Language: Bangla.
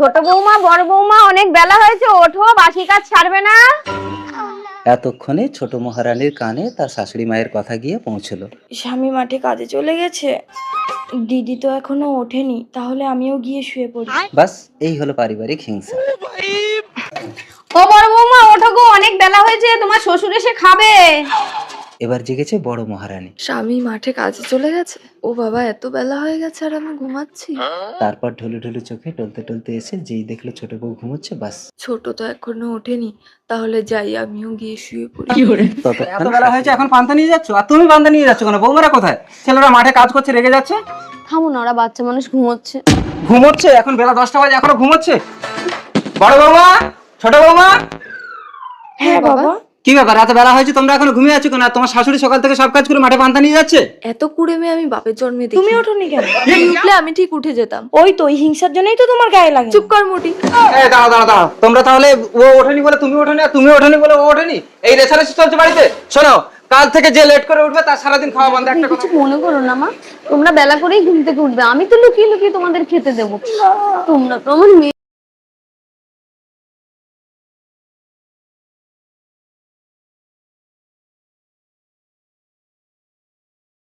ছোট বৌমা, বড় বৌমা, অনেক বেলা হয়েছে, ওঠো, বাসি কাজ ছাড়বে না। এতক্ষণে ছোট মহারানীর কানে তার শাশুড়ি মায়ের কথা গিয়ে পৌঁছলো। স্বামী মাঠে কাজে চলে গেছে, দিদি তো এখনো ওঠেনি, তাহলে আমিও গিয়ে শুয়ে পড়ি। বাস এই হলো পারিবারিক হিংসা। ও বড় বৌমা, ওঠো গো, অনেক বেলা হয়েছে, তোমার শ্বশুর এসে খাবে। এবার জেগেছে বড় মহারানী। স্বামী মাঠে কাজে চলে গেছে, ও বাবা, এত বেলা হয়ে গেছে আর আমি ঘুমাচ্ছি। তারপর ঢুলু ঢুলু চোখে টলতে টলতে এসে যেই দেখলো ছোট বউ ঘুমোচ্ছে, বাস ছোট তো এখনো ওঠেনি, তাহলে যাই আমিও গিয়ে শুয়ে পড়ি। এত বেলা হয়েছে এখন পান্তা নিয়ে যাচ্ছ? আর তুমি পান্তা নিয়ে যাচ্ছ কেন? বৌমারা কোথায়? ছেলেরা মাঠে কাজ করছে, রেগে যাচ্ছে। থামো না, ওরা বাচ্চা মানুষ, ঘুমোচ্ছে। ঘুমোচ্ছে? এখন বেলা 10টা বাজে, এখনো ঘুমোচ্ছে? বড় বৌমা, ছোট বৌমা, হ্যাঁ বাবা। কি ব্যাপার? এত বেলা হয়েছে, তোমরা এখনো ঘুমিয়ে আছো কেন? আর তোমার শাশুড়ি সকাল থেকে সব কাজ করে মাঠে পান্তা নিয়ে যাচ্ছে। এত কুড়ে মেয়ে আমি বাপের জন্মে দেখি। তুমি ওঠোনি কেন? তুমি উঠলে আমি ঠিক উঠে যেতাম। ওই তো, ওই হিংসার জন্যই তো তোমার গায়ে লাগে। চুপ কর মুটি। এই দাঁড়াও দাঁড়াও দাঁড়াও, তোমরা তাহলে ও ওঠেনি বলে তুমি ওঠোনি, আর তুমি ওঠেনি বলে ও ওঠেনি, এই রেছারেছি চলছে বাড়িতে? শোনো, কাল থেকে যে লেট করে উঠবে তার সারাদিন খাওয়া বন্ধ। একটা কথা, কিছু মনে করো না মা, তোমরা বেলা করেই ঘুম থেকে উঠবে, আমি তো লুকিয়ে লুকিয়ে তোমাদের খেতে দেবো। তোমরা তো আমার মেয়ে।